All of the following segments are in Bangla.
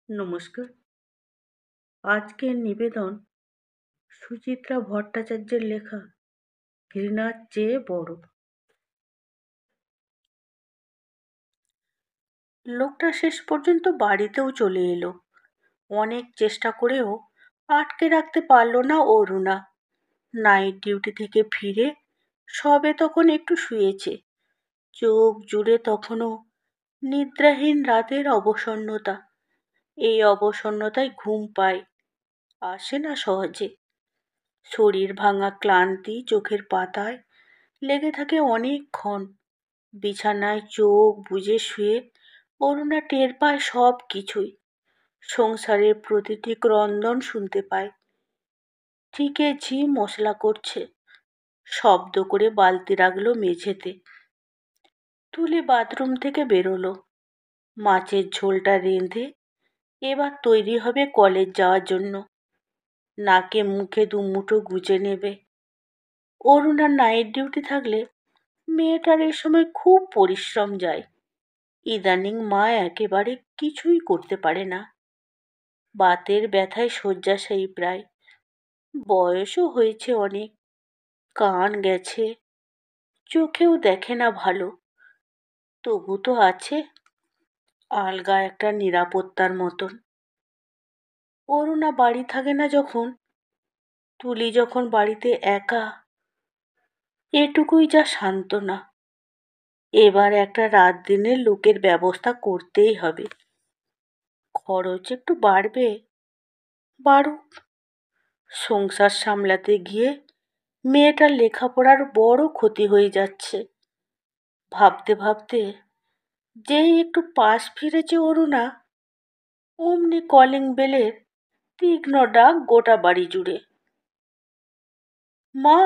নমস্কার। আজকের নিবেদন সুচিত্রা ভট্টাচার্যের লেখা ঘৃণার চেয়ে বড়। লোকটা শেষ পর্যন্ত বাড়িতেও চলে এলো। অনেক চেষ্টা করেও আটকে রাখতে পারল না অরুণা। নাইট ডিউটি থেকে ফিরে সবে তখন একটু শুয়েছে। চোখ জুড়ে তখনও নিদ্রাহীন রাতের অবসন্নতা। এই অবসন্নতায় ঘুম পায়, আসে না সহজে। শরীর ভাঙা ক্লান্তি চোখের পাতায় লেগে থাকে অনেকক্ষণ। বিছানায় চোখ বুজে শুয়ে অরুণা টের পায় সব কিছুই। সংসারের প্রতিটি ক্রন্দন শুনতে পায়। ঠিকে ঝি মশলা করছে, শব্দ করে বালতি রাখলো মেঝেতে। তুলি বাথরুম থেকে বেরোলো। মাছের ঝোলটা রেঁধে এবার তৈরি হবে কলেজ যাওয়ার জন্য। নাকে মুখে দুমুঠো গুজে নেবে। অরুণার নাইট ডিউটি থাকলে মেয়েটার এ সময় খুব পরিশ্রম যায়। ইদানিং মা একেবারে কিছুই করতে পারে না। বাতের ব্যথায় শয্যাশায়ী প্রায়। বয়সও হয়েছে অনেক, কান গেছে, চোখেও দেখে না ভালো। তবু তো আছে আলগা একটা নিরাপত্তার মতন। অরুণা বাড়ি থাকে না যখন, তুলি যখন বাড়িতে একা, এটুকুই যা সান্ত্বনা। এবার একটা রাত দিনের লোকের ব্যবস্থা করতেই হবে। খরচ একটু বাড়বে, বাড়ুক। সংসার সামলাতে গিয়ে মেয়েটার লেখাপড়ার বড় ক্ষতি হয়ে যাচ্ছে। ভাবতে ভাবতে যেই একটু পাশ ফিরেছে অরুণা, অমনি কলিং বেলের তীক্ষ্ণ ডাক গোটা বাড়ি জুড়ে। মা,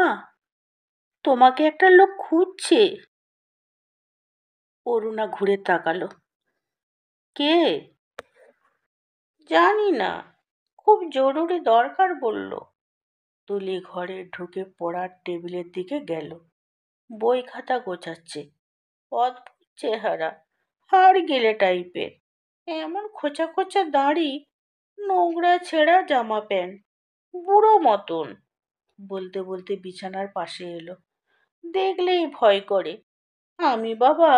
তোমাকে একটা লোক খুঁজছে। অরুণা ঘুরে তাকালো। কে? জানি না, খুব জরুরি দরকার বলল। তুলি ঘরে ঢুকে পড়ার টেবিলের দিকে গেল। বই খাতা গোছাচ্ছে। অদ্ভুত চেহারা, হাড় গেলে টাইপের। এমন খোঁচা খোঁচা দাড়ি, নোংরা ছেঁড়া জামা প্যান্ট, বুড়ো মতন। বলতে বলতে বিছানার পাশে এলো। দেখলেই ভয় করে। আমি বাবা।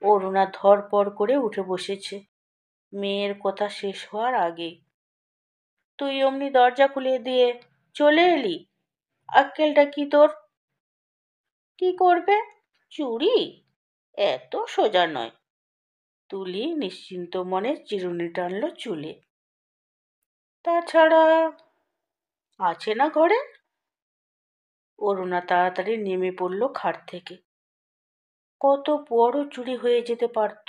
অরুণা ধরপড় করে উঠে বসেছে মেয়ের কথা শেষ হওয়ার আগেই। তুই অমনি দরজা খুলে দিয়ে চলে এলি? আক্কেলটা কি তোর? কি করবে? চুরি? এত সোজা নয়। তুলি নিশ্চিন্ত মনে চিরুনি টানল চুলে। তাছাড়া আছে না ঘরে? অরুণা তাড়াতাড়ি নেমে পড়ল খাট থেকে। কত বড় চুরি হয়ে যেতে পারত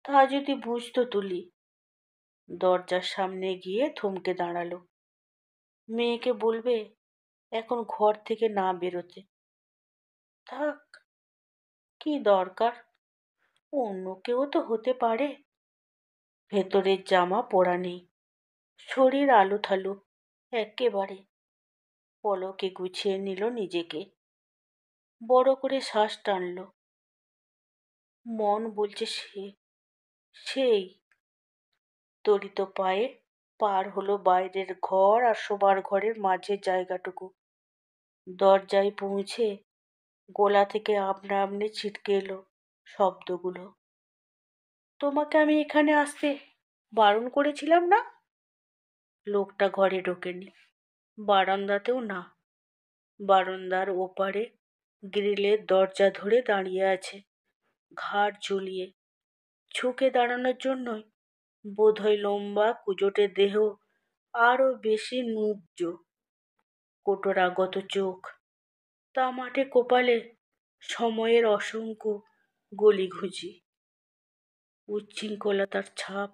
তা যদি বুঝতো তুলি। দরজার সামনে গিয়ে থমকে দাঁড়ালো। মেয়েকে বলবে এখন ঘর থেকে না বেরোতে। থাক, কি দরকার, অন্য কেউ তো হতে পারে। ভেতরের জামা পরা নেই, শরীর আলুথালু একেবারে। পলকে গুছিয়ে নিল নিজেকে। বড় করে শ্বাস টানল। মন বলছে সেই। তড়িত পায়ে পার হলো বাইরের ঘর আর শোবার ঘরের মাঝের জায়গাটুকু। দরজায় পৌঁছে গোলা থেকে আপনা আপনি ছিটকে এলো শব্দগুলো। তোমাকে আমি এখানে আসতে বারণ করেছিলাম না? লোকটা ঘরে ঢোকেনি, বারান্দাতেও না। বারান্দার ওপারে গ্রিলের দরজা ধরে দাঁড়িয়ে আছে, ঘাড় ঝুলিয়ে। ঝুঁকে দাঁড়ানোর জন্যই বোধহয় লম্বা কুজোটে দেহ আরো বেশি নুব্জ। কোটরাগত চোখ, তামাটে কপালে সময়ের অসংখ্য গলিঘুজি। উচ্ছৃঙ্খলতার ছাপ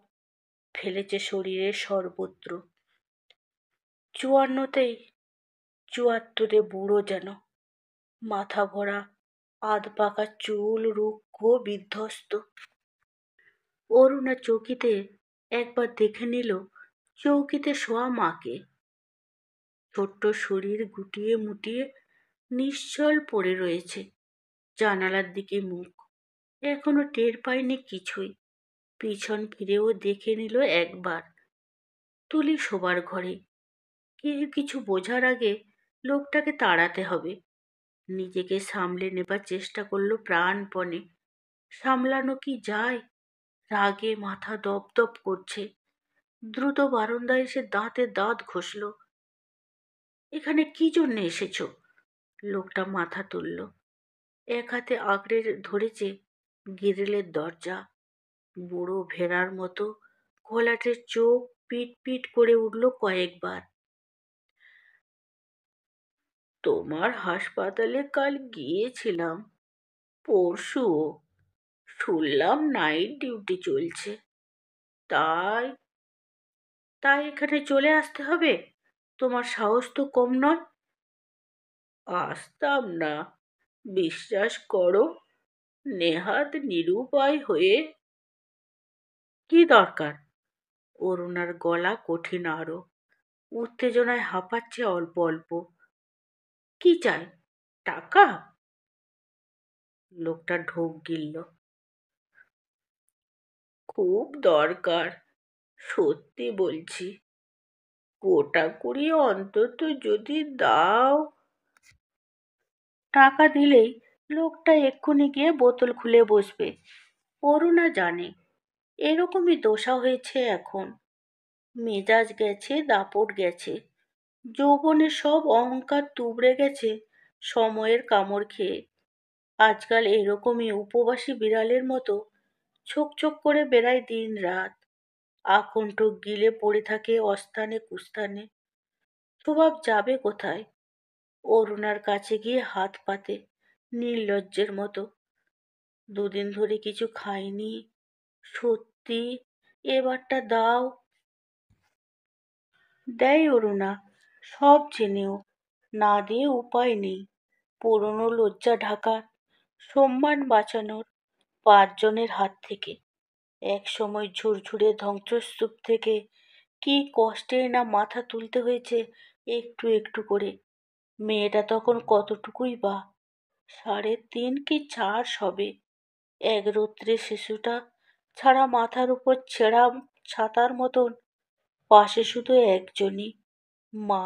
ফেলেছে শরীরের সর্বত্র। 54তেই 74-এ বুড়ো যেন। মাথা ভরা আধ পাকা চুল, রুক্ষ বিধ্বস্ত। অরুণা চৌকিতে একবার দেখে নিল চৌকিতে শোয়া মাকে। ছোট্ট শরীর গুটিয়ে মুটিয়ে নিশ্চল পড়ে রয়েছে, জানালার দিকে মুখ। এখনো টের পায়নি কিছুই। পিছন ফিরেও দেখে নিল একবার। তুলি শোবার ঘরে। কেউ কিছু বোঝার আগে লোকটাকে তাড়াতে হবে। নিজেকে সামলে নেবার চেষ্টা করলো প্রাণপণে। সামলানো কি যায়? রাগে মাথা দপদপ করছে। দ্রুত বারান্দায় এসে দাঁতে দাঁত ঘষল। এখানে কি জন্য এসেছো? লোকটা মাথা তুলল। এক হাতে আঁকড়ে ধরেছে গ্রিলের দরজা। বুড়ো ভেড়ার মতো ঘোলাটে চোখ পিট পিট করে উঠল কয়েকবার। তোমার হাসপাতালে কাল গিয়েছিলাম, পরশুও। শুনলাম নাইট ডিউটি চলছে। তাই তাই এখানে চলে আসতে হবে? তোমার সাহস তো কম নয়। আসতাম না, বিশ্বাস করো। নেহাত নিরুপায় হয়ে। কি দরকার? অরুণার গলা কঠিন আরো, উত্তেজনায় হাঁপাচ্ছে অল্প অল্প। কি চাই? টাকা? লোকটা ঢোক গিলল। খুব দরকার, সত্যি বলছি। গোটা কুড়ি অন্তত যদি দাও। টাকা দিলেই লোকটা এক্ষুনি গিয়ে বোতল খুলে বসবে। অরুণা জানে এরকমই দশা হয়েছে এখন। মেজাজ গেছে, দাপট গেছে। যৌবনের সব অহংকার তুবড়ে গেছে সময়ের কামড় খেয়ে। আজকাল এরকমই উপবাসী বিড়ালের মতো ছোক ছোক করে বেড়ায় দিন রাত। আকণ্ঠ গিলে পড়ে থাকে অস্থানে কুস্থানে। স্বভাব যাবে কোথায়? অরুণার কাছে গিয়ে হাত পাতে নির্লজ্জের মতো। দুদিন ধরে কিছু খাইনি, সত্যি, এবারটা দাও। দেয় অরুণা, সব জেনেও। না দিয়ে উপায় নেই। পুরনো লজ্জা ঢাকার, সম্মান বাঁচানোর, পাঁচজনের হাত থেকে, এক সময় ঝুরঝুরে ধ্বংসস্তূপ থেকে কি কষ্টে না মাথা তুলতে হয়েছে একটু একটু করে। মেয়েটা তখন কতটুকুই বা, 3.5 কি 4 সবে। এক রৌদ্রে শিশুটা ছাড়া মাথার উপর ছেঁড়া ছাতার মতন, পাশে শুধু একজনই মা।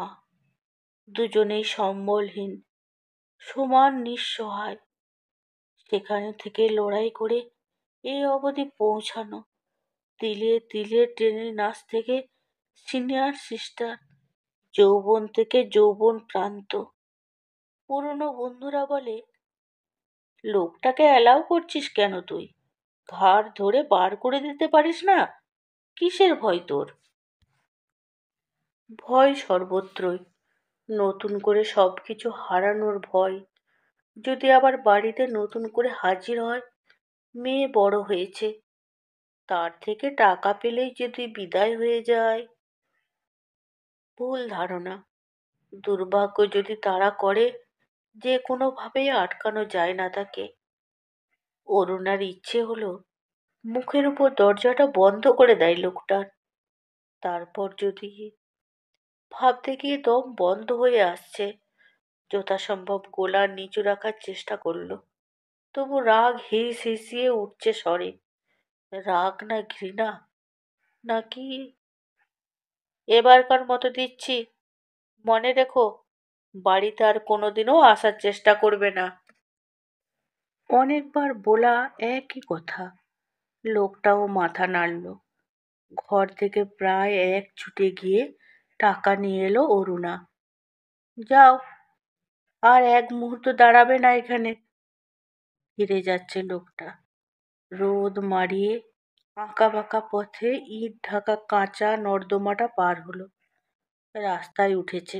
দুজনেই সম্বলহীন, সমান নিঃসহায়। সেখানে থেকে লড়াই করে এই অবধি পৌঁছানো। তিলে তিলে ট্রেনের নাচ থেকে সিনিয়র সিস্টার, যৌবন থেকে যৌবন প্রান্ত। পুরনো বন্ধুরা বলে, লোকটাকে অ্যালাউ করছিস কেন তুই? ঘাড় ধরে বার করে দিতে পারিস না? কিসের ভয় তোর? ভয় সর্বত্রই। নতুন করে সব কিছু হারানোর ভয়। যদি আবার বাড়িতে নতুন করে হাজির হয়, মেয়ে বড় হয়েছে, তার থেকে টাকা পেলেই যদি বিদায় হয়ে যায়। ভুল ধারণা। দুর্ভাগ্য যদি তাড়া করে, যে কোনোভাবেই আটকানো যায় না তাকে। অরুণার ইচ্ছে হলো মুখের উপর দরজাটা বন্ধ করে দেয় লোকটার। তারপর যদি, ভাবতে গিয়ে দম বন্ধ হয়ে আসছে। যথাসম্ভব গলা নিচু রাখার চেষ্টা করলো। তবু রাগ হিস হিসিয়ে উঠছে স্বরে। রাগ না ঘৃণা, নাকি? এবারকার মতো দিচ্ছি, মনে রেখো, বাড়িতে আর কোনোদিনও আসার চেষ্টা করবে না। অনেকবার বলা একই কথা। লোকটাও মাথা নাড়ল। ঘর থেকে প্রায় এক ছুটে গিয়ে টাকা নিয়ে এলো অরুণা। যাও, আর এক মুহূর্ত দাঁড়াবে না এখানে। ফিরে যাচ্ছে লোকটা। রোদ মাড়িয়ে আঁকা বাঁকা পথে ইট ঢাকা কাঁচা নর্দমাটা পার হলো। রাস্তায় উঠেছে।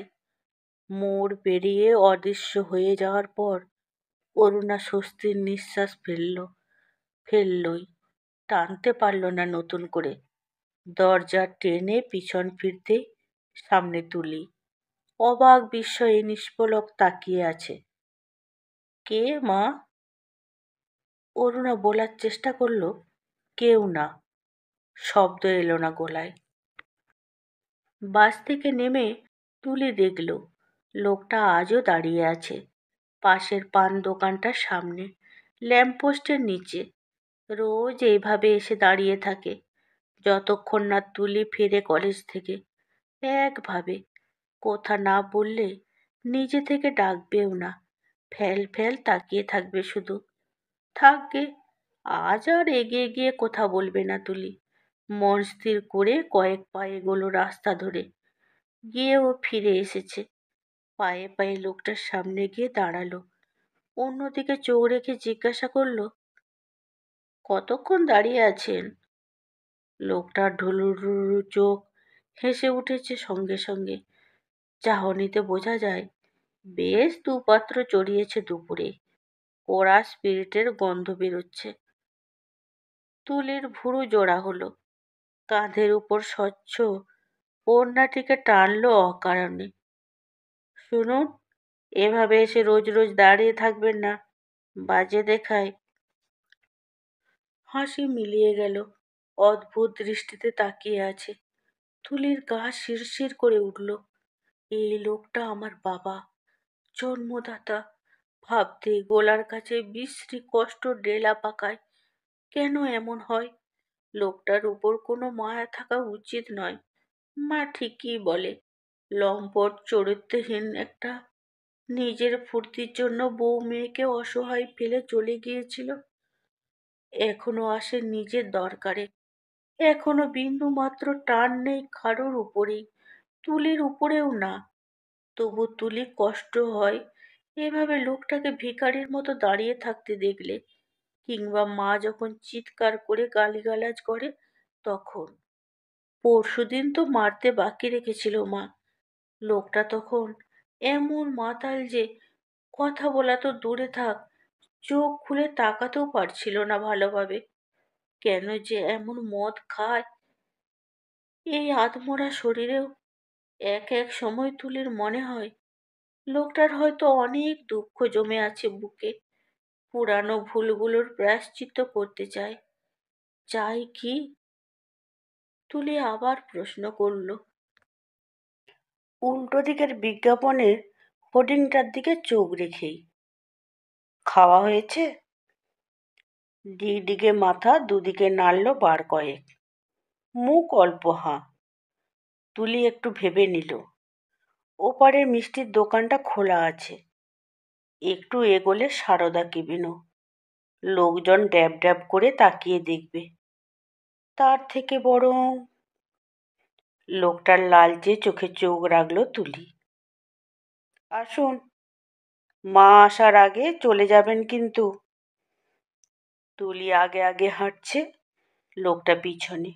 মোড় পেরিয়ে অদৃশ্য হয়ে যাওয়ার পর অরুণা স্বস্তির নিঃশ্বাস ফেললই। টানতে পারল না নতুন করে। দরজা টেনে পিছন ফিরতেই সামনে তুলি অবাক বিস্ময়ে নিষ্পলক তাকিয়ে আছে। কে মা? অরুণা বলার চেষ্টা করল, কেউ না। শব্দ এলো না গলায়। বাস থেকে নেমে তুলি দেখল লোকটা আজও দাঁড়িয়ে আছে পাশের পান দোকানটার সামনে, ল্যাম্পপোস্টের নিচে। রোজ এইভাবে এসে দাঁড়িয়ে থাকে যতক্ষণ না তুলি ফেরে কলেজ থেকে। একভাবে কথা না বললে নিজে থেকে ডাকবেও না, ফ্যাল ফ্যাল তাকিয়ে থাকবে শুধু। থাকবে, আজ আর এগিয়ে গিয়ে কথা বলবে না তুলি। মন স্থির করে কয়েক পা এগোলো রাস্তা ধরে। গিয়ে ও ফিরে এসেছে, পায়ে পায়ে লোকটার সামনে গিয়ে দাঁড়ালো। অন্যদিকে চোখ রেখে জিজ্ঞাসা করলো, কতক্ষণ দাঁড়িয়ে আছেন? লোকটার ঢুলুঢুলু চোখ হেসে উঠেছে সঙ্গে সঙ্গে। চাহনিতে বোঝা যায় বেশ দুপাত্র চড়িয়েছে দুপুরে, কড়া স্পিরিটের গন্ধ বেরোচ্ছে। তুলির ভুরু জোড়া হলো, কাঁধের উপর স্বচ্ছ ওড়নাটিকে টানলো অকারণে। শুনুন, এভাবে এসে রোজ রোজ দাঁড়িয়ে থাকবেন না, বাজে দেখায়। হাসি মিলিয়ে গেল, অদ্ভুত দৃষ্টিতে তাকিয়ে আছে। তুলির গা শিরশির করে উঠল। এই লোকটা আমার বাবা, জন্মদাতা। ভাবতে গোলার কাছে বিশ্রী কষ্ট ডেলা পাকায়। কেন এমন হয়? লোকটার উপর কোনো মায়া থাকা উচিত নয়। মা ঠিকই বলে, লম্পট চরিত্রহীন একটা। নিজের ফুর্তির জন্য বউ মেয়েকে অসহায় ফেলে চলে গিয়েছিল। এখনো আসে নিজের দরকারে। এখনো বিন্দু মাত্র টান নেই কারোর উপরেই, তুলির উপরেও না। তবু তুলি কষ্ট হয় এভাবে লোকটাকে ভিখারির মতো দাঁড়িয়ে থাকতে দেখলে, কিংবা মা যখন চিৎকার করে গালিগালাজ করে তখন। পরশুদিন তো মারতে বাকি রেখেছিল মা। লোকটা তখন এমন মাতাল যে কথা বলা তো দূরে থাক, চোখ খুলে তাকাতেও পারছিল না ভালোভাবে। কেন যে এমন মদ খায় এই আধমরা শরীরেও। এক এক সময় তুলির মনে হয় লোকটার হয়তো অনেক দুঃখ জমে আছে বুকে। পুরানো ভুলগুলোর প্রায়শ্চিত্ত করতে চায়। চাই কি? তুলি আবার প্রশ্ন করল, উল্টো দিকের বিজ্ঞাপনের হোর্ডিংটার দিকে চোখ রেখেই। খাওয়া হয়েছে? দিকে মাথা দুদিকে নাড়ল বার কয়েক, মুখ অল্প হাঁ। তুলি একটু ভেবে নিল। ওপারে মিষ্টির দোকানটা খোলা আছে। একটু এগোলে সারদা কেবিনও। লোকজন ড্যাব ড্যাব করে তাকিয়ে দেখবে। তার থেকে বরং। লোকটার লালচে চোখে চোখ রাখল তুলি। আসুন, মা আসার আগে চলে যাবেন কিন্তু। তুলি আগে আগে হাঁটছে, লোকটা পিছনে।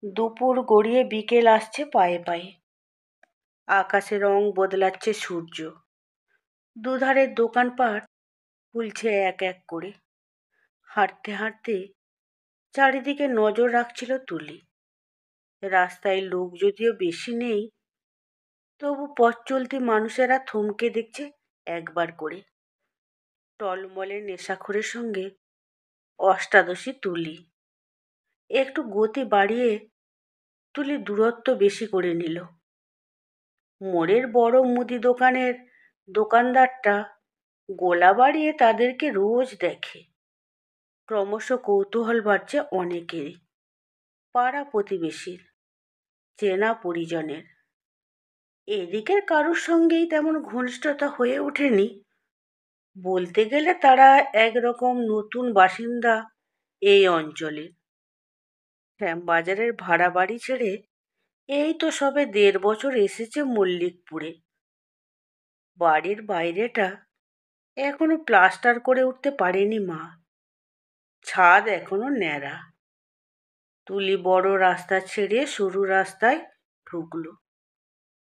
দুপুর গড়িয়ে বিকেল আসছে পায়ে পায়ে। আকাশে রং বদলাচ্ছে সূর্য। দুধারের দোকানপাট খুলছে এক এক করে। হাঁটতে হাঁটতে চারিদিকে নজর রাখছিল তুলি। রাস্তায় লোক যদিও বেশি নেই, তবু পথ চলতি মানুষেরা থমকে দেখছে একবার করে। টলমলে নেশাখোরের সঙ্গে অষ্টাদশী তুলি। একটু গতি বাড়িয়ে তুলি দূরত্ব বেশি করে নিল। মোড়ের বড় মুদি দোকানের দোকানদারটা গোলা বাড়িয়ে তাদেরকে রোজ দেখে। ক্রমশ কৌতূহল বাড়ছে অনেকেরই, পাড়া প্রতিবেশীর, চেনা পরিজনের। এদিকের কারোর সঙ্গেই তেমন ঘনিষ্ঠতা হয়ে ওঠেনি। বলতে গেলে তারা একরকম নতুন বাসিন্দা এই অঞ্চলে। শ্যামবাজারের ভাড়া বাড়ি ছেড়ে এই তো সবে 1.5 বছর এসেছে মল্লিকপুরে। বাড়ির বাইরেটা এখনো প্লাস্টার করে উঠতে পারেনি মা। ছাদ এখনো ন্যাড়া। তুলি বড় রাস্তা ছেড়ে সরু রাস্তায় ঢুকলো।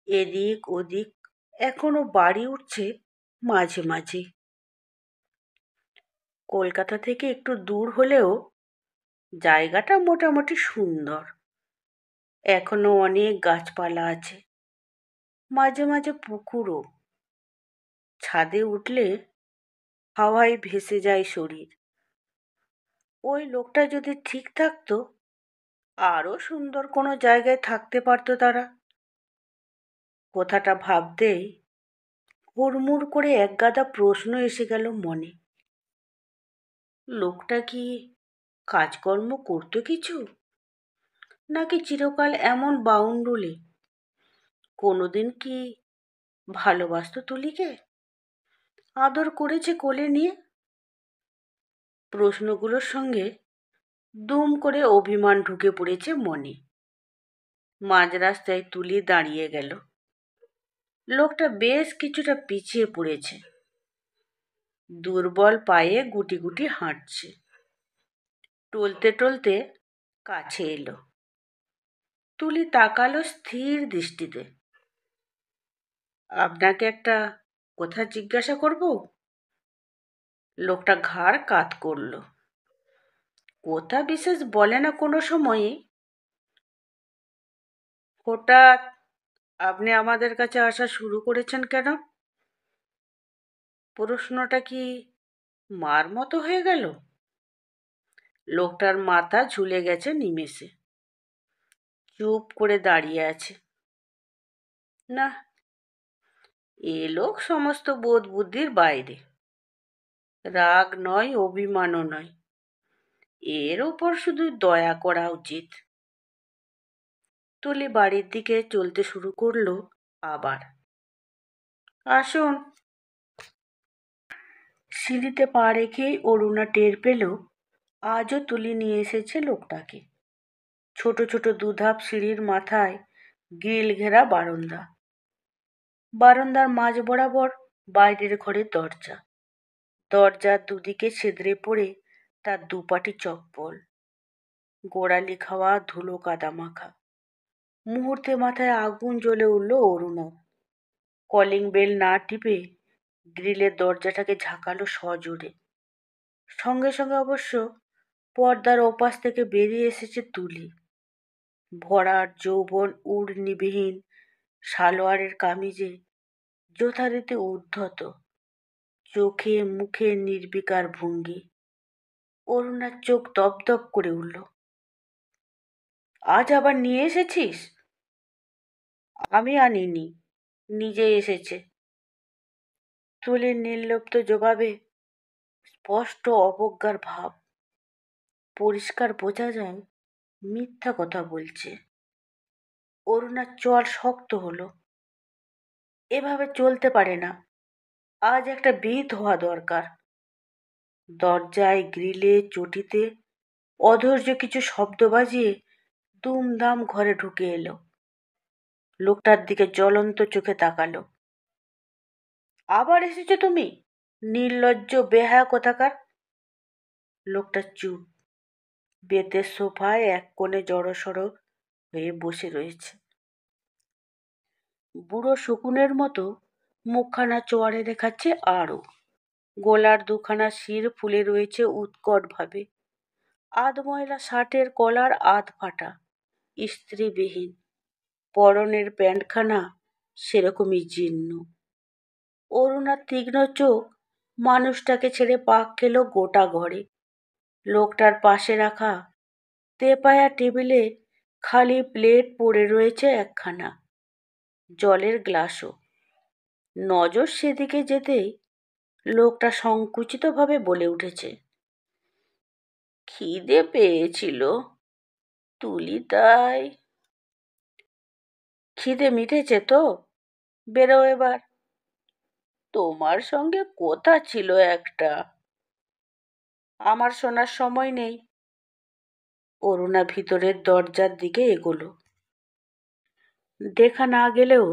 এদিক ওদিক এখনো বাড়ি উঠছে মাঝে মাঝে। কলকাতা থেকে একটু দূর হলেও জায়গাটা মোটামুটি সুন্দর। এখনো অনেক গাছপালা আছে, মাঝে মাঝে পুকুরও। ছাদে উঠলে হাওয়ায় ভেসে যায় শরীর। ওই লোকটা যদি ঠিক থাকতো, আরো সুন্দর কোনো জায়গায় থাকতে পারতো তারা। কথাটা ভাবতেই হুড়মুড় করে একগাদা প্রশ্ন এসে গেল মনে। লোকটা কি কাজকর্ম করতো কিছু, নাকি চিরকাল এমন বাউন্ডুলে? কোনোদিন কি ভালোবাসতো তুলিকে, আদর করেছে কোলে নিয়ে? প্রশ্নগুলোর সঙ্গে দুম করে অভিমান ঢুকে পড়েছে মনে। মাঝ রাস্তায় তুলি দাঁড়িয়ে গেল। লোকটা বেশ কিছুটা পিছিয়ে পড়েছে, দুর্বল পায়ে গুটি গুটি হাঁটছে। টলতে টলতে কাছে এলো। তুলি তাকালো স্থির দৃষ্টিতে। আপনাকে একটা কথা জিজ্ঞাসা করব? লোকটা ঘাড় কাত করল। কথা বিশেষ বলে না কোনো সময়ে। হঠাৎ আপনি আমাদের কাছে আসা শুরু করেছেন কেন? প্রশ্নটা কি মার মতো হয়ে গেল? লোকটার মাথা ঝুলে গেছে নিমেষে। চুপ করে দাঁড়িয়ে আছে। না, এ লোক সমস্ত বোধ বুদ্ধির বাইরে। রাগ নয়, অভিমানও নয়, এর ওপর শুধু দয়া করা উচিত। তুলি বাড়ির দিকে চলতে শুরু করলো আবার। আসুন। সিঁড়িতে পা রেখেই অরুণা টের পেল আজও তুলি নিয়ে এসেছে লোকটাকে। ছোট ছোট দুধাপ সিঁড়ির মাথায় গ্রিল ঘেরা বারান্দা। বারান্দার মাঝ বরাবর বাইরের ঘরের দরজা। দরজার দুদিকে ছিদ্রে পড়ে তার দুপাটি চপ্পল, গোড়ালি খাওয়া ধুলো কাদা মাখা। মুহূর্তে মাথায় আগুন জ্বলে উঠল অরুণার। কলিং বেল না টিপে গ্রিলের দরজাটাকে ঝাঁকালো সজোরে। সঙ্গে সঙ্গে অবশ্য পর্দার ওপাশ থেকে বেরিয়ে এসেছে তুলি। ভরাট যৌবন উড়নিবিহীন সালোয়ারের কামিজে যথারীতি উদ্ধত, চোখে মুখে নির্বিকার ভঙ্গি। অরুণার চোখ দপদপ করে উঠল। আজ আবার নিয়ে এসেছিস? আমি আনিনি, নিজে এসেছে। তুলির নির্লিপ্ত জবাবে স্পষ্ট অবজ্ঞার ভাব। পরিষ্কার বোঝা যায় মিথ্যা কথা বলছে। অরুণার চোয়াল শক্ত হলো। এভাবে চলতে পারে না। আজ একটা বিহিত হওয়া দরকার। দরজায়, গ্রিলে, চটিতে অধৈর্য কিছু শব্দ বাজিয়ে দুমদাম ঘরে ঢুকে এলো। লোকটার দিকে জ্বলন্ত চোখে তাকালো। আবার এসেছো তুমি, নির্লজ্জ বেহায়া কোথাকার। লোকটা চুপ। বেতের সোফায় এক কোণে জড়সড় হয়ে বসে রয়েছে। বুড়ো শকুনের মতো মুখখানা চোয়ারে দেখাচ্ছে আরও। গলার দুখানা শির ফুলে রয়েছে উৎকটভাবে। আধময়লা শার্টের কলার আধ ফাটা, ইস্ত্রিবিহীন। পরনের প্যান্টখানা সেরকমই জীর্ণ। অরুণার তীক্ষ্ণ চোখ মানুষটাকে ছেড়ে পাক খেলো গোটা ঘরে। লোকটার পাশে রাখা তেপায়া টেবিলে খালি প্লেট পড়ে রয়েছে একখানা, জলের গ্লাসও। নজর সেদিকে যেতেই লোকটা সংকুচিতভাবে বলে উঠেছে, খিদে পেয়েছিল তুলি, তাই। খিদে মিটেছে তো? বেরো এবার। তোমার সঙ্গে কথা ছিল একটা। আমার শোনার সময় নেই। অরুণা ভিতরের দরজার দিকে এগোলো। দেখা না গেলেও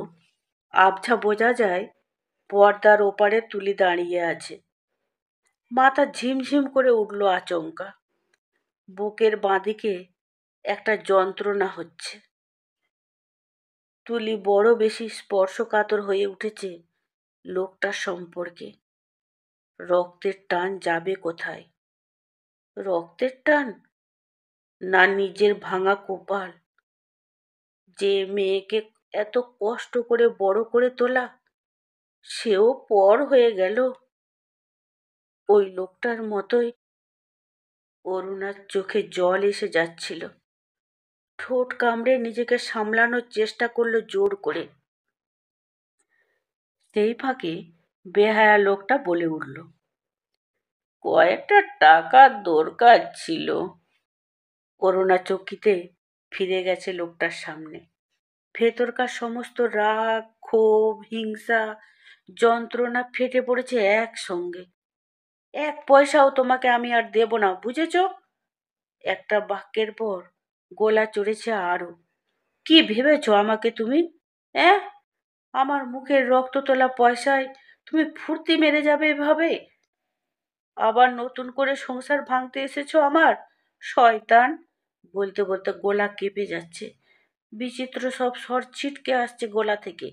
আবছা বোঝা যায় পর্দার ওপারে তুলি দাঁড়িয়ে আছে। মাথা ঝিমঝিম করে উঠল আচমকা। বুকের বাঁদিকে একটা যন্ত্রণা হচ্ছে। তুলি বড় বেশি স্পর্শকাতর হয়ে উঠেছে লোকটার সম্পর্কে। রক্তের টান যাবে কোথায়? রক্তের টান, না নিজের ভাঙা কপাল? যে মেয়েকে এত কষ্ট করে বড় করে তোলা, সেও পর হয়ে গেল ওই লোকটার মতোই। অরুণার চোখে জল এসে যাচ্ছিল। ঠোঁট কামড়ে নিজেকে সামলানোর চেষ্টা করলো জোর করে। সেই ফাঁকে বেহায়া লোকটা বলে উঠল, কয়েকটা টাকার দরকার ছিল। করুণা চকিতে ফিরে গেছে লোকটার সামনে। ভেতরকার সমস্ত রাগ, ক্ষোভ, হিংসা, যন্ত্রণা ফেটে পড়েছে একসঙ্গে। এক পয়সাও তোমাকে আমি আর দেব না, বুঝেছ? একটা বাক্যের পর গলা চড়েছে আরো। কি ভেবেছ আমাকে তুমি? অ্যাঁ, আমার মুখের রক্ত তোলা পয়সায় তুমি ফুর্তি মেরে যাবে এভাবে? আবার নতুন করে সংসার ভাঙতে এসেছো আমার? শয়তান! বলতে বলতে গলা কেঁপে যাচ্ছে। বিচিত্র সব স্বর ছিটকে আসছে গলা থেকে।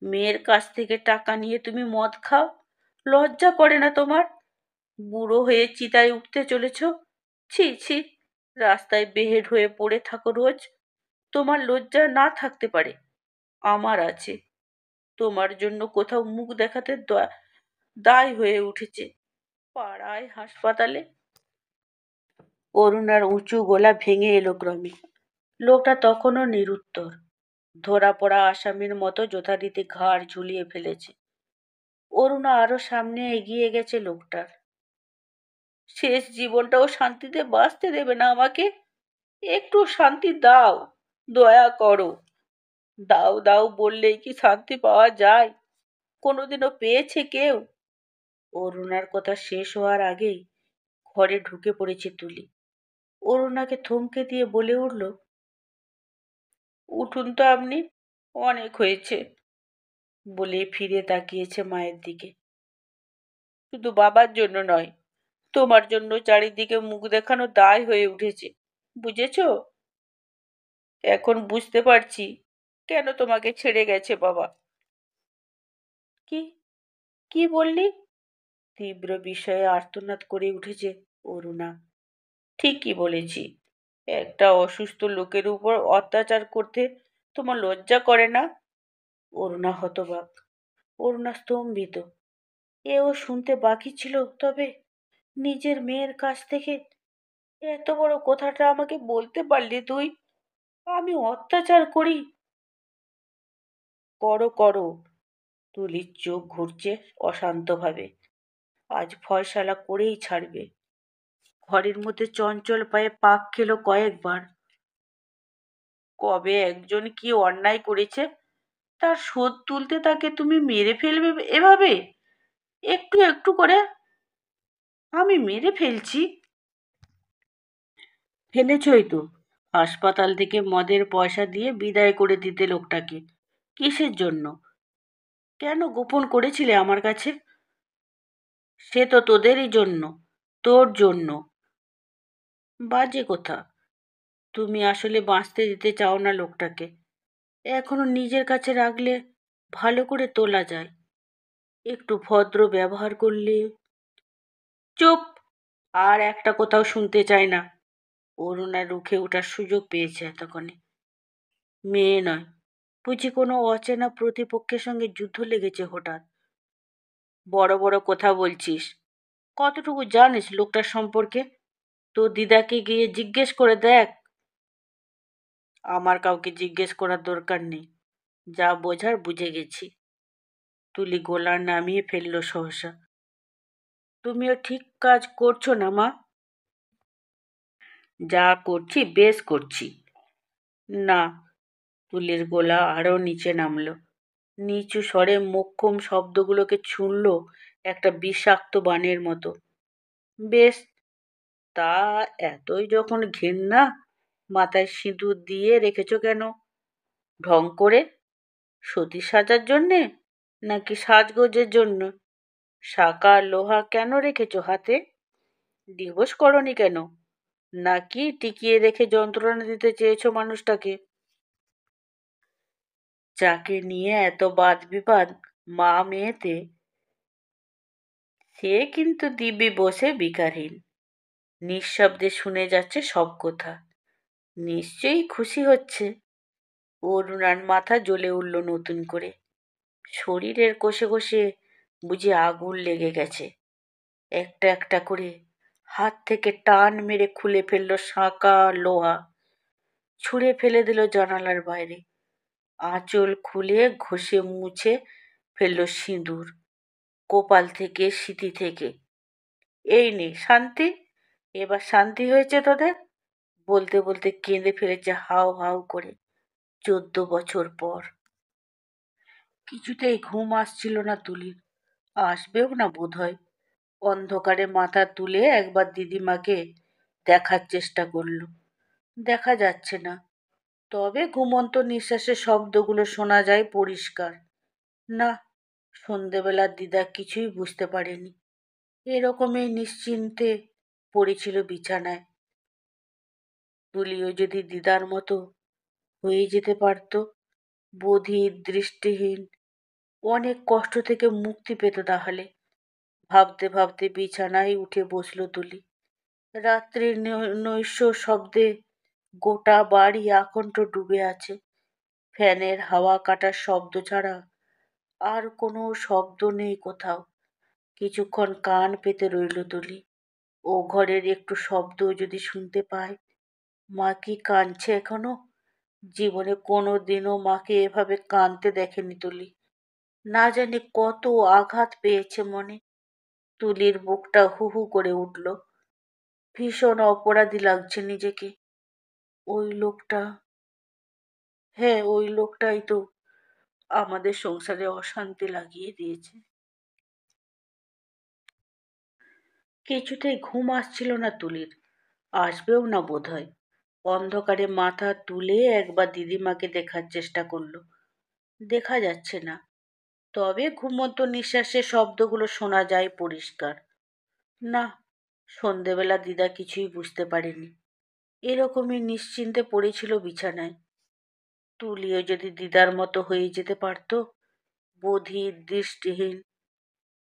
মেয়ের কাছ থেকে টাকা নিয়ে তুমি মদ খাও? লজ্জা করে না তোমার? বুড়ো হয়ে চিতায় উঠতে চলেছ? ছি ছি! রাস্তায় বেহেড হয়ে পড়ে থাকো রোজ। তোমার লজ্জা না থাকতে পারে, আমার আছে। তোমার জন্য কোথাও মুখ দেখাতে দায় হয়ে উঠেছে, পাড়ায়, হাসপাতালে। অরুণার উঁচু গলা ভেঙে এলো ক্রমে। লোকটা তখনও নিরুত্তর, ধরা পড়া আসামির মতো যথারীতি ঘাড় ঝুলিয়ে ফেলেছে। অরুণা আরো সামনে এগিয়ে গেছে লোকটার। শেষ জীবনটাও শান্তিতে বাঁচতে দেবে না আমাকে? একটু শান্তি দাও, দয়া করো। দাও দাও বললেই কি শান্তি পাওয়া যায়? কোনোদিনও পেয়েছে কেউ? অরুণার কথা শেষ হওয়ার আগেই ঘরে ঢুকে পড়েছে তুলি। অরুণাকে থমকে দিয়ে বলে উঠল, উঠুন তো আপনি, অনেক হয়েছে। বলে ফিরে তাকিয়েছে মায়ের দিকে। শুধু বাবার জন্য নয়, তোমার জন্য চারিদিকে মুখ দেখানো দায় হয়ে উঠেছে, বুঝেছ? এখন বুঝতে পারছি কেন তোমাকে ছেড়ে গেছে বাবা। কি কি বললি? তীব্র বিষয়ে আর্তনাদ করে উঠেছে অরুণা। ঠিকই বলেছি। একটা অসুস্থ লোকের উপর অত্যাচার করতে তোমার লজ্জা করে না? অরুণা হতবাক, অরুণা স্তম্ভিত। এও শুনতে বাকি ছিল, তবে নিজের মেয়ের কাছ থেকে এত বড় কথাটা আমাকে বলতে পারলি তুই? আমি অত্যাচার করি? করো করো। তুলির চোখ ঘুরছে অশান্তভাবে। আজ ফয়সালা করেই ছাড়বে। ঘরের মধ্যে চঞ্চল পায়ে পাক খেলো কয়েকবার। কবে একজন কি অন্যায় করেছে তার শোধ তুলতে তাকে তুমি মেরে ফেলবে এভাবে, একটু একটু করে? আমি মেরে ফেলছি? ফেলেছই তো। হাসপাতাল থেকে মদের পয়সা দিয়ে বিদায় করে দিতে লোকটাকে। কিসের জন্য? কেন গোপন করেছিলে আমার কাছে? সে তো তোদেরই জন্য, তোর জন্য। বাজে কথা। তুমি আসলে বাঁচতে দিতে চাও না লোকটাকে। এখনো নিজের কাছে রাখলে ভালো করে তোলা যায়। একটু ভদ্র ব্যবহার করলে। চুপ! আর একটা কোথাও শুনতে চায় না। অরুণা রুখে ওঠার সুযোগ পেয়েছে এতক্ষণে। মেয়ে নয় বুঝি কোনো অচেনা প্রতিপক্ষের সঙ্গে যুদ্ধ লেগেছে হঠাৎ? বড় বড় কথা বলছিস। কতটুকু জানিস লোকটার সম্পর্কে? তোর দিদাকে গিয়ে জিজ্ঞেস করে দেখ। আমার কাউকে জিজ্ঞেস করার দরকার নেই, যা বোঝার বুঝে গেছি। তুলি গোলা নামিয়ে ফেললো সহসা। তুমিও ঠিক কাজ করছো না মা? যা করছি বেশ করছি। না। তুলির গলা আরো নিচে নামলো। নিচু স্বরে মোক্ষম শব্দগুলোকে ছুঁড়ল একটা বিষাক্ত বাণের মতো। বেশ, তা এতই যখন ঘেন্না, মাথায় সিঁদুর দিয়ে রেখেছ কেন? ঢং করে? সতী সাজার জন্যে নাকি সাজগোজের জন্য? শাঁখা লোহা কেন রেখেছ হাতে? ডিভোর্স করনি কেন? নাকি টিকিয়ে রেখে যন্ত্রণা দিতে চেয়েছো মানুষটাকে? যাকে নিয়ে এত বাদ বিবাদ মা মেয়েতে, সে কিন্তু দিব্যি বসে বিকারহীন, নিঃশব্দে শুনে যাচ্ছে সব কথা। নিশ্চয়ই খুশি হচ্ছে। অরুণার মাথা জ্বলে উঠল নতুন করে। শরীরের কোষে কোষে বুঝি আগুন লেগে গেছে। একটা একটা করে হাত থেকে টান মেরে খুলে ফেলল শাঁখা লোহা, ছুঁড়ে ফেলে দিল জানালার বাইরে। আঁচল খুলে ঘষে মুছে ফেলল সিঁদুর কপাল থেকে, স্মৃতি থেকে। এই নে শান্তি, এবার শান্তি হয়েছে তোদের? বলতে বলতে কেঁদে ফেলেছে হাউ হাউ করে। 14 বছর পর। কিছুতেই ঘুম আসছিল না তুলির, আসবেও না বোধহয়। অন্ধকারে মাথা তুলে একবার দিদিমাকে দেখার চেষ্টা করলো, দেখা যাচ্ছে না। তবে ঘুমন্ত নিঃশ্বাসের শব্দগুলো শোনা যায় পরিষ্কার। না, সন্ধেবেলার দিদা কিছুই বুঝতে পারেনি। এরকমই নিশ্চিন্তে পড়েছিল বিছানায়। তুলিও যদি দিদার মতো হয়ে যেতে পারত, বধির, দৃষ্টিহীন, অনেক কষ্ট থেকে মুক্তি পেত তাহলে। ভাবতে ভাবতে বিছানায় উঠে বসল তুলি। রাত্রির নৈশ শব্দে গোটা বাড়ি আকণ্ঠ ডুবে আছে। ফ্যানের হাওয়া কাটার শব্দ ছাড়া আর কোনো শব্দ নেই কোথাও। কিছুক্ষণ কান পেতে রইল তুলি। ও ঘরের একটু শব্দ যদি শুনতে পায়। মা কি কাঁদছে এখনো? জীবনে কোনো দিনও মাকে এভাবে কাঁদতে দেখেনি তুলি। না জানি কত আঘাত পেয়েছে মনে। তুলির বুকটা হু হু করে উঠল। ভীষণ অপরাধী লাগছে নিজেকে। ওই লোকটা, হ্যাঁ ওই লোকটাই তো আমাদের সংসারে অশান্তি লাগিয়ে দিয়েছে। কিছুতেই ঘুম আসছিল না তুলির, আসবেও না বোধহয়। অন্ধকারে মাথা তুলে একবার দিদিমাকে দেখার চেষ্টা করলো, দেখা যাচ্ছে না। তবে ঘুমন্ত নিঃশ্বাসের শব্দগুলো শোনা যায় পরিষ্কার। না, সন্ধেবেলা দিদা কিছুই বুঝতে পারেনি। এরকমই নিশ্চিন্তে পড়েছিল বিছানায়। তুলিও যদি দিদার মতো হয়ে যেতে পারত, বধির, দৃষ্টিহীন,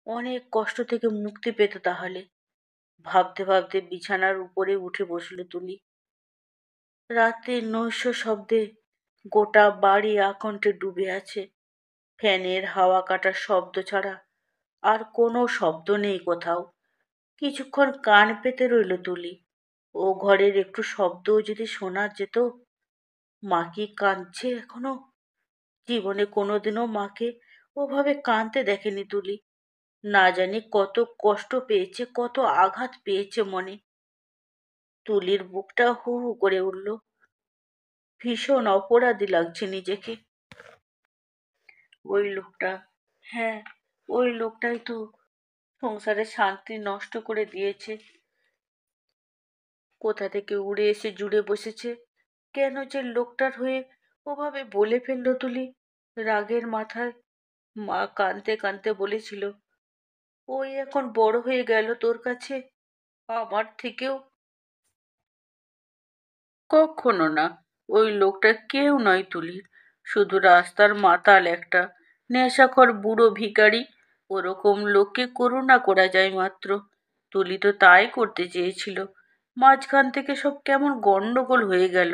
অনেক কষ্ট থেকে মুক্তি পেত তাহলে। ভাবতে ভাবতে বিছানার উপরে উঠে বসল তুলি। রাতের নৈশ শব্দে গোটা বাড়ি আকণ্ঠে ডুবে আছে। ফ্যানের হাওয়া কাটার শব্দ ছাড়া আর কোনো শব্দ নেই কোথাও। কিছুক্ষণ কান পেতে রইল তুলি। ও ঘরের একটু শব্দও যদি শোনা যেত। মা কি কাঁদছে এখনো? জীবনে কোনোদিনও মাকে ওভাবে কাঁদতে দেখেনি তুলি। না জানি কত কষ্ট পেয়েছে, কত আঘাত পেয়েছে মনে। তুলির বুকটা হু হু করে উঠল। ভীষণ অপরাধী লাগছে নিজেকে। ওই লোকটা, হ্যাঁ ওই লোকটাই তো সংসারের শান্তি নষ্ট করে দিয়েছে। কোথা থেকে উড়ে এসে জুড়ে বসেছে। কেন যে লোকটার হয়ে ওভাবে বলে ফেললো তুলি রাগের মাথায়। মা কাঁদতে কাঁদতে বলেছিল, ওই এখন বড় হয়ে গেল তোর কাছে, আমার থেকেও। কখনো না, ওই লোকটা কেউ নয় তুলির, শুধু রাস্তার মাতাল একটা নেশাখোর বুড়ো ভিখারি। ওরকম লোককে করুণা করা যায় মাত্র। তুলি তো তাই করতে চেয়েছিল। মাঝখান থেকে সব কেমন গন্ডগোল হয়ে গেল।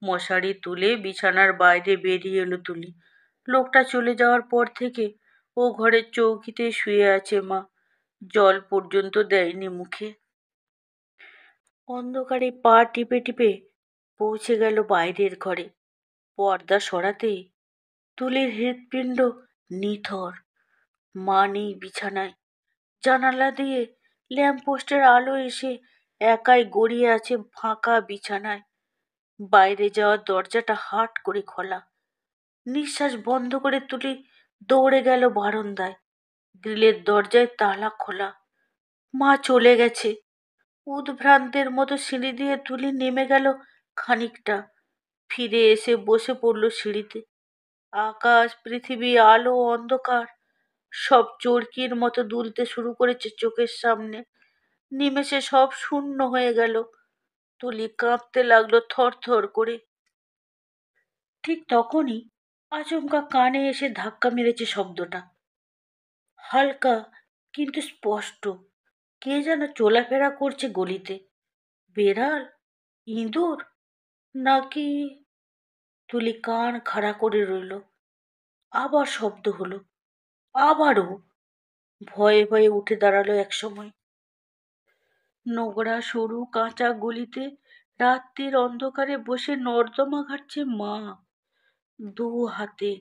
মশারি তুলে বিছানার বাইরে বেরিয়ে এলো তুলি। লোকটা চলে যাওয়ার পর থেকে ও ঘরের চৌকিতে শুয়ে আছে মা, জল পর্যন্ত দেয়নি মুখে। অন্ধকারে পা টিপে টিপে পৌঁছে গেল বাইরের ঘরে। পর্দা সরাতেই তুলির হৃৎপিণ্ড নিথর। মা নেই বিছানায়। জানালা দিয়ে ল্যাম্পপোস্টের আলো এসে একাই গড়িয়ে আছে ফাঁকা বিছানায়। বাইরে যাওয়ার দরজাটা হাট করে খোলা। নিঃশ্বাস বন্ধ করে তুলি দৌড়ে গেল বারান্দায়। গ্রিলের দরজায় তালা খোলা। মা চলে গেছে। উদ্ভ্রান্তের মতো সিঁড়ি দিয়ে তুলি নেমে গেল খানিকটা। ফিরে এসে বসে পড়ল সিঁড়িতে। আকাশ, পৃথিবী, আলো, অন্ধকার সব চরকির মতো দুলতে শুরু করেছে চোখের সামনে। নিমেষে সব শূন্য হয়ে গেল। তুলি কাঁপতে লাগলো থর থর করে। ঠিক তখনই আচমকা কানে এসে ধাক্কা মেরেছে শব্দটা। হালকা কিন্তু স্পষ্ট। কে যেন চলাফেরা করছে গলিতে। বেড়াল, ইঁদুর, নাকি? তুলি কান খাড়া করে রইল। আবার শব্দ হলো, আবারও। ভয়ে ভয়ে উঠে দাঁড়ালো একসময়। নোংরা সরু কাঁচা গলিতে রাত্রির অন্ধকারে বসে নর্দমা ঘাটছে মা। দু হাতে,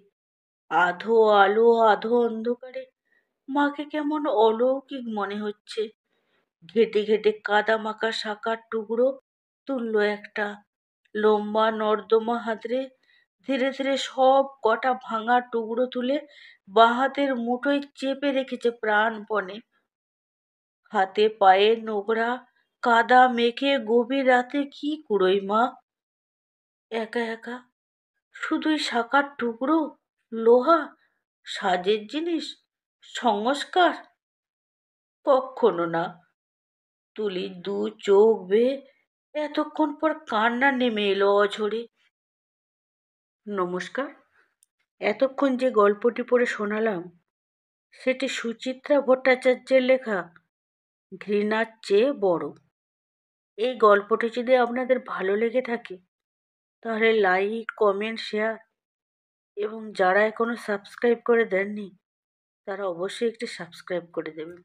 আধো আলো আধো অন্ধকারে মাকে কেমন অলৌকিক মনে হচ্ছে। ঘেটে ঘেটে কাদা মাখা শাকার টুকরো তুলল একটা লম্বা নর্দমা হাতড়ে ধীরে ধীরে সব কটা ভাঙা টুকরো তুলে বাঁ হাতের মুঠোয় চেপে রেখেছে প্রাণপণে। হাতে পায়ে নোংরা কাদা মেখে গভীর রাতে কি কুড়োই মা, একা একা শুধুই শাখার টুকরো, লোহা, সাজের জিনিস, সংস্কার? কক্ষনো না। তুলির দু চোখ বেয়ে এতক্ষণ পর কান্না নেমে এলো অঝরে। নমস্কার। এতক্ষণ যে গল্পটি পড়ে শোনালাম সেটি সুচিত্রা ভট্টাচার্যের লেখা ঘৃণার চেয়ে বড়। এই গল্পটি যদি আপনাদের ভালো লেগে থাকে তাহলে লাইক, কমেন্ট, শেয়ার এবং যারা এখনো সাবস্ক্রাইব করে দেননি তারা অবশ্যই একটি সাবস্ক্রাইব করে দেবেন।